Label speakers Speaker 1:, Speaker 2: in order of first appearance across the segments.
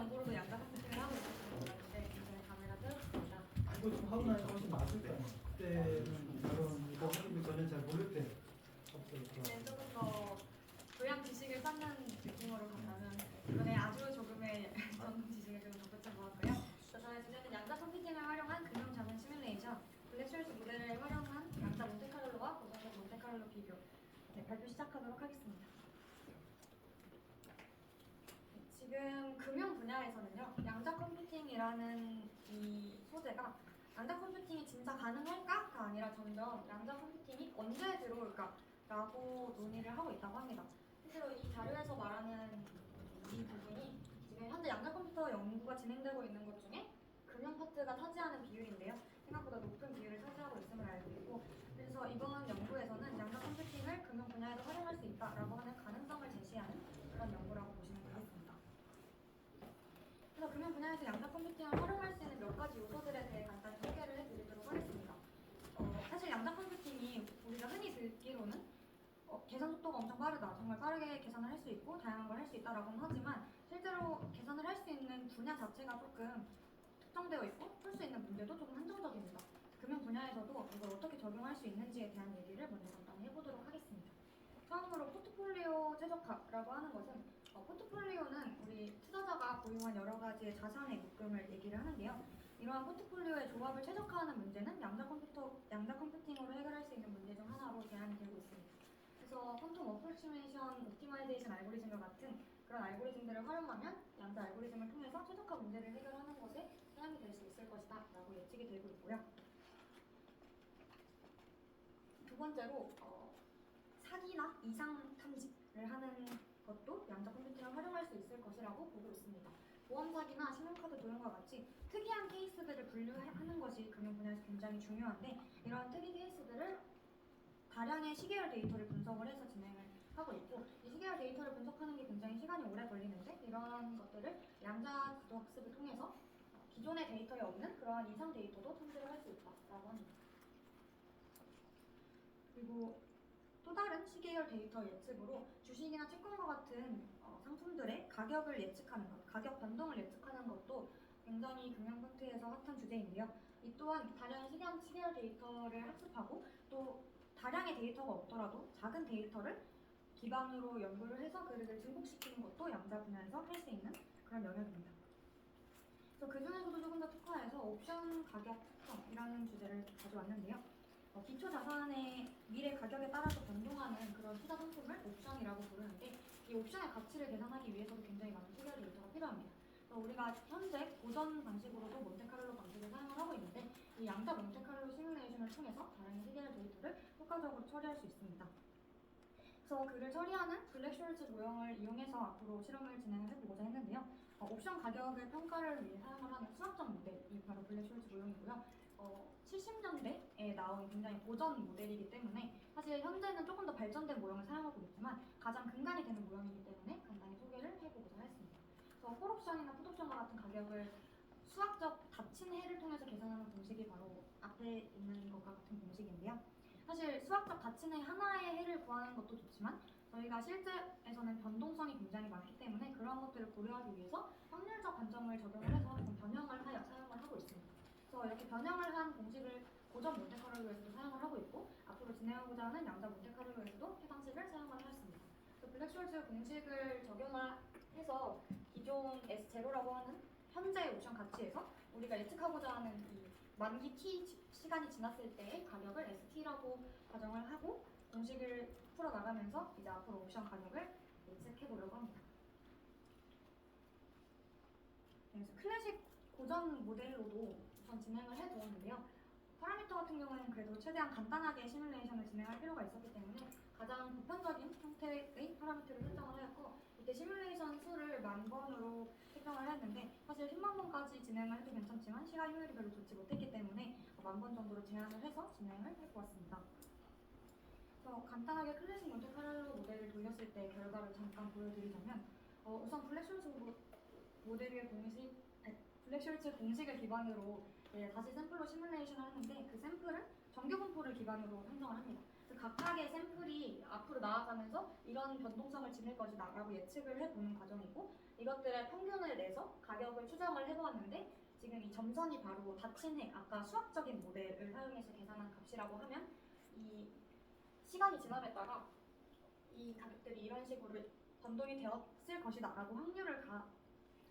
Speaker 1: 연구로도 양자 컴퓨팅을 하고 있었던 것 같은데 이번에 카메라 뜯었습니다.
Speaker 2: 이거 좀 하고 나니까 훨씬 나았을 거예요. 그때는 이런 이거 하는 거 전혀 잘 모를 때 없어요.
Speaker 1: 네, 조금 더 교양 지식을 쌓는 느낌으로 간다면 이번에 아주 조금의 전문 지식을 좀 덧붙인 것 같고요. 저의 주제는 양자 컴퓨팅을 활용한 금융자산 시뮬레이션, 블랙쇼스 모델을 활용한 양자 몬테카를로와 고정적 몬테카를로 비교. 네, 발표 시작하도록 하겠습니다. 지금 금융 분야에서는요, 양자 컴퓨팅이라는 이 소재가 양자 컴퓨팅이 진짜 가능할까가 아니라 점점 양자 컴퓨팅이 언제 들어올까 라고 논의를 하고 있다고 합니다. 실제로 이 자료에서 말하는 이 부분이 지금 현재 양자 컴퓨터 연구가 진행되고 있는 것 중에 금융 파트가 차지하는 비율인데요. 생각보다 높은 비율을 차지하고 있음을 알고 있고, 그래서 이번 연구에서는 양자 컴퓨팅을 금융 분야에도 활용할 수 있다라고 하는 가능성을 제시하는 그런 연구라고 보시면 되겠습니다. 그래서 금융 분야에서 양자 컴퓨팅을 활용할 수 있는 몇 가지 요소들에 대해 간단히 소개를 해드리도록 하겠습니다. 사실 양자 컴퓨팅이 우리가 흔히 듣기로는 계산 속도가 엄청 빠르다, 정말 빠르게 계산을 할 수 있고 다양한 걸 할 수 있다라고는 하지만 실제로 계산을 할 수 있는 분야 자체가 조금 특정되어 있고 풀 수 있는 문제도 조금 한정적입니다. 금융 분야에서도 이걸 어떻게 적용할 수 있는지에 대한 얘기를 먼저 간단히 해보도록 하겠습니다. 처음으로 포트폴리오 최적화라고 하는 것은 포트폴리오는 우리 투자자가 보유한 여러 가지의 자산의 묶음을 얘기를 하는데요. 이러한 포트폴리오의 조합을 최적화하는 문제는 양자 컴퓨팅으로 해결할 수 있는 문제 중 하나로 제안이 되고 있습니다. 그래서 퀀텀 어프로치메이션 옵티마이제이션 알고리즘과 같은 그런 알고리즘들을 활용하면 양자 알고리즘을 통해서 최적화 문제를 해결하는 것에 사용이 될 수 있을 것이다 라고 예측이 되고 있고요. 두 번째로 사기나 이상 탐지를 하는 것도 양자 컴퓨팅을 활용할 수 있을 것이라고 보고 있습니다. 보험 사기나 신용카드 도용과 같이 특이한 케이스들을 분류하는 것이 금융 분야에서 굉장히 중요한데, 이러한 특이 케이스들을 다량의 시계열 데이터를 분석을 해서 진행을 하고 있고, 이 시계열 데이터를 분석하는 게 굉장히 시간이 오래 걸리는데 이러한 것들을 양자 구도 학습을 통해서 기존의 데이터에 없는 그러한 이상 데이터도 탐지를 할 수 있다라고 합니다. 그리고 또 다른 시계열 데이터 예측으로 주식이나 채권과 같은 상품들의 가격을 예측하는 것, 가격 변동을 예측하는 것도 굉장히 금융 콘트에서 핫한 주제인데요. 이 또한 다량의 시계열 데이터를 학습하고 또 다량의 데이터가 없더라도 작은 데이터를 기반으로 연구를 해서 그를 증폭시키는 것도 양자 분야에서 할 수 있는 그런 영역입니다. 그래서 그 중에서도 조금 더 특화해서 옵션 가격 특성이라는 주제를 가져왔는데요. 기초 자산의 미래 가격에 따라서 변동하는 그런 투자 상품을 옵션이라고 부르는데, 이 옵션의 가치를 계산하기 위해서도 굉장히 많은 시계열 데이터가 필요합니다. 우리가 현재 고전 방식으로도 몬테카를로 방식을 사용을 하고 있는데, 이 양자 몬테카를로 시뮬레이션을 통해서 다양한 시계열 데이터를 효과적으로 처리할 수 있습니다. 그래서 그를 처리하는 블랙쇼르츠 모형을 이용해서 앞으로 실험을 진행을 해보고자 했는데요. 옵션 가격을 평가를 위해 사용을 하는 수학적 모델이 바로 블랙쇼르츠 모형이고요. 70년대에 나온 굉장히 고전 모델이기 때문에 사실 현재는 조금 더 발전된 모형을 사용하고 있지만 가장 근간이 되는 모형이기 때문에 간단히 소개를 해보고자 했습니다. 그래서 콜옵션이나 풋옵션과 같은 가격을 수학적 닫힌 해를 통해서 계산하는 공식이 바로 앞에 있는 것과 같은 공식인데요. 사실 수학적 닫힌 해 하나의 해를 구하는 것도 좋지만 저희가 실제에서는 변동성이 굉장히 많기 때문에 그런 것들을 고려하기 위해서 확률적 관점을 적용을 해서 좀 변형을 하여 사용을 하고 있습니다. 그래서 이렇게 변형을 한 공식을 고전 몬테카를로에서도 사용을 하고 있고, 앞으로 진행하고자 하는 양자 몬테카를로에서도 해당식을 사용을 하였습니다. 블랙쇼르츠 공식을 적용을 해서 기존 S0라고 하는 현재의 옵션 가치에서 우리가 예측하고자 하는 이 만기 T 시간이 지났을 때의 가격을 ST라고 가정을 하고 공식을 풀어나가면서 이제 앞으로 옵션 가격을 예측해 보려고 합니다. 그래서 클래식 고전 모델로도 우선 진행을 해두었는데요. 파라미터 같은 경우에는 그래도 최대한 간단하게 시뮬레이션을 진행할 필요가 있었기 때문에 가장 보편적인 형태의 파라미터를 설정을 하였고, 이때 시뮬레이션 수를 10,000번으로 설정을 했는데 사실 10만 번까지 진행을 해도 괜찮지만 시간 효율이 별로 좋지 못했기 때문에 10,000번 정도로 제한을 해서 진행을 해보았습니다. 그래서 간단하게 클래식 몬테카를로 모델을 돌렸을 때 결과를 잠깐 보여드리자면 우선 블랙쇼르츠 공식을 기반으로 다시 샘플로 시뮬레이션을 하는데, 그 샘플은 정규분포를 기반으로 형성을 합니다. 그 각각의 샘플이 앞으로 나아가면서 이런 변동성을 지닐 것이다라고 예측을 해보는 과정이고 이것들의 평균을 내서 가격을 추정을 해보았는데 지금 이 점선이 바로 닫힌 핵, 아까 수학적인 모델을 사용해서 계산한 값이라고 하면 이 시간이 지남에 따라 이 가격들이 이런 식으로 변동이 되었을 것이다라고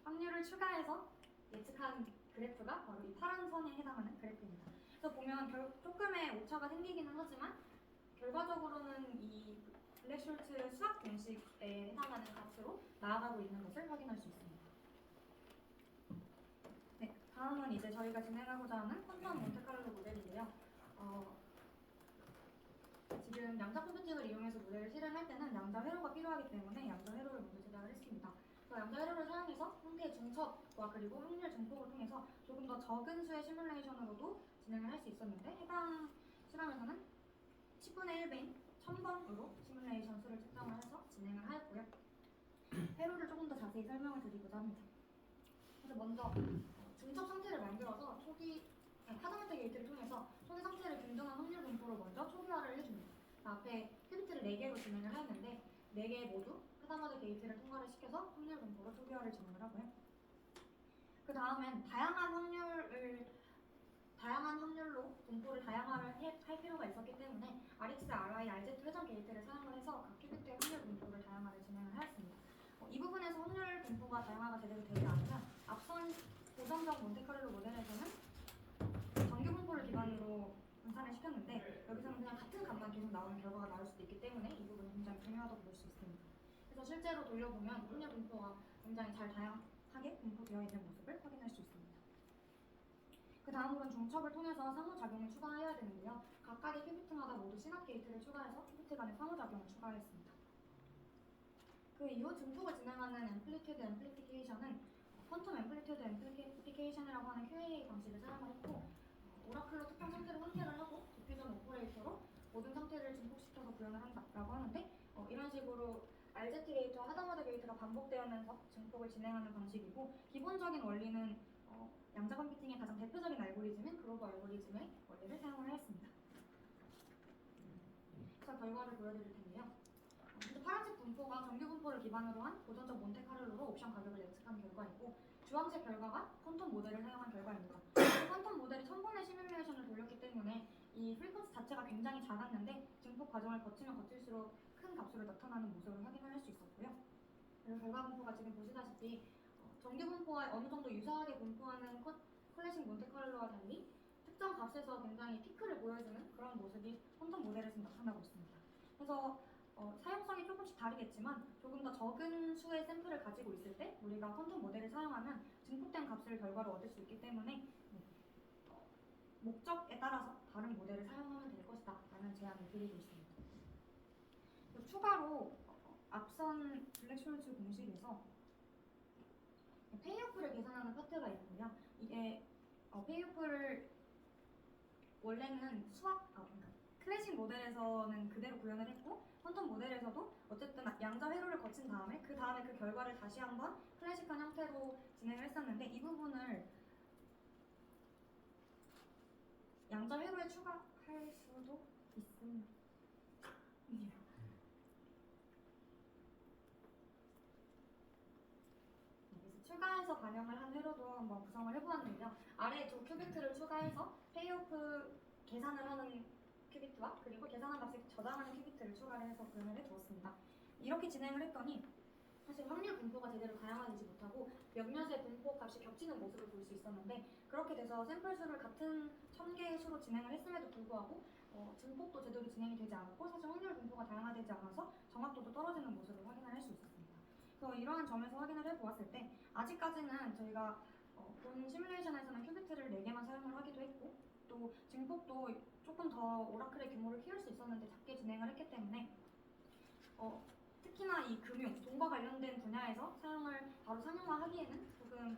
Speaker 1: 확률을 추가해서 예측한 그래프가 바로 이 파란 선에 해당하는 그래프입니다. 그래서 보면 조금의 오차가 생기기는 하지만 결과적으로는 이 블랙숄츠 수학 공식에 해당하는 값으로 나아가고 있는 것을 확인할 수 있습니다. 네, 다음은 이제 저희가 진행하고자 하는 퀀텀 몬테카를로 모델인데요. 지금 양자 컴퓨팅을 이용해서 모델을 실행할 때는 양자 회로가 필요하기 때문에 양자 회로를 먼저 제작을 했습니다. 양자 회로를 사용해서 상태의 중첩과 그리고 확률 증폭을 통해서 조금 더 적은 수의 시뮬레이션으로도 진행을 할 수 있었는데 해당 실험에서는 10분의 1배인 1000번으로 시뮬레이션 수를 측정을 해서 진행을 하였고요. 회로를 조금 더 자세히 설명을 드리고자 합니다. 그래서 먼저 중첩 상태를 만들어서 하다못해 게이트를 통해서 초기 상태를 균등한 확률 분포로 먼저 초기화를 해줍니다. 앞에 큐비트를 4개로 진행을 하였는데 4개 모두 하다못해 게이트를 통과를 시켜서 확률 분포로 초기화를 진행을 하고요. 그 다음엔 다양한 확률로 분포를 다양화를 할 필요가 있었기 때문에 RX, RI, RZ 회전 게이트를 사용을 해서 각 큐비트의 확률 분포를 다양화를 진행을 하였습니다. 이 부분에서 확률 분포가 다양화가 제대로 되지 않으면 앞선 고정적 몬테카를로 모델에서는 정규 분포를 기반으로 분산을 시켰는데 여기서는 그냥 같은 값만 계속 나오는 결과가 나올 수도 있기 때문에 이 부분이 굉장히 중요하다고 볼 수 있습니다. 그래서 실제로 돌려보면 확률 분포가 굉장히 잘 다양하게 분포되어 있는 모습을 확인할 수 있습니다. 그 다음으로는 중첩을 통해서 상호작용을 추가해야 되는데요. 각각의 큐비트마다 모두 시납 게이트를 추가해서 큐비트 간의 상호작용을 추가했습니다. 그 이후 증폭을 진행하는 앰플리튜드 앰플리피케이션은 퀀텀 앰플리튜드 앰플리피케이션이라고 하는 QA 방식을 사용을 했고 오라클로 특정 상태를 선택을 하고 디퓨전 오퍼레이터로 모든 상태를 증폭시켜서 구현을 한다라고 하는데 이런 식으로 RZ 게이트와 하다못해 게이트가 반복되면서 증폭을 진행하는 방식이고 기본적인 원리는 양자 컴퓨팅의 가장 대표적인 알고리즘인 그로버 알고리즘의 원리를 사용을 하였습니다. 자, 결과를 보여드릴 텐데요. 파란색 분포가 정규 분포를 기반으로 한 고전적 몬테카를로로 옵션 가격을 예측한 결과이고 주황색 결과가 퀀텀 모델을 사용한 결과입니다. 퀀텀 모델이 1000번의 시뮬레이션을 돌렸기 때문에 이 프리퀀시 자체가 굉장히 작았는데 증폭 과정을 거치면 거칠수록 큰 값으로 나타나는 모습을 확인할 수 있었고요. 그리고 결과 분포가 지금 보시다시피 정규 분포와 어느 정도 유사하게 분포하는 클래식 몬테카를로와 달리 특정 값에서 굉장히 피크를 보여주는 그런 모습이 퀀텀 모델에서 나타나고 있습니다. 그래서 사용성이 조금씩 다르겠지만 조금 더 적은 수의 샘플을 가지고 있을 때 우리가 퀀텀 모델을 사용하면 증폭된 값을 결과로 얻을 수 있기 때문에 목적에 따라서 다른 모델을 사용하면 될 것이다 라는 제안을 드리고 있습니다. 추가로 앞선 블랙숄츠 공식에서 페이오프를 계산하는 파트가 있고요. 이게 페이오프를 원래는 그러니까 클래식 모델에서는 그대로 구현을 했고 퀀텀 모델에서도 어쨌든 양자 회로를 거친 다음에 그 결과를 다시 한번 클래식한 형태로 진행을 했었는데 이 부분을 양자 회로에 추가할 수도 있습니다. 추가해서 반영을 한 회로도 한번 구성을 해보았는데요. 아래 두 큐비트를 추가해서 페이오프 계산을 하는 큐비트와 그리고 계산한 값을 저장하는 큐비트를 추가를 해서 구현을 해두었습니다. 이렇게 진행을 했더니 사실 확률 분포가 제대로 다양화되지 못하고 몇몇의 분포 값이 겹치는 모습을 볼 수 있었는데 그렇게 돼서 샘플 수를 같은 1000개의 수로 진행을 했음에도 불구하고 증폭도 제대로 진행이 되지 않았고 사실 확률 분포가 다양화되지 않아서 정확도도 떨어지는 모습을 확인을 할 수 있었습니다. 그래서 이러한 점에서 확인을 해보았을 때 아직까지는 저희가 본 시뮬레이션에서는 큐비트를 4개만 사용을 하기도 했고 또 증폭도 조금 더 오라클의 규모를 키울 수 있었는데 작게 진행을 했기 때문에 특히나 이 금융, 돈과 관련된 분야에서 사용을 바로 상용화하기에는 조금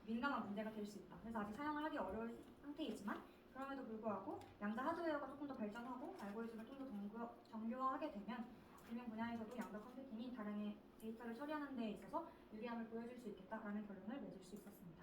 Speaker 1: 민감한 문제가 될 수 있다. 그래서 아직 사용을 하기 어려운 상태이지만 그럼에도 불구하고 양자 하드웨어가 조금 더 발전하고 알고리즘을 좀 더 정교화하게 되면 금융 분야에서도 양자 컴퓨팅이 다량의 데이터를 처리하는 데 있어서 유리함을 보여줄 수 있겠다라는 결론을 맺을 수 있었습니다.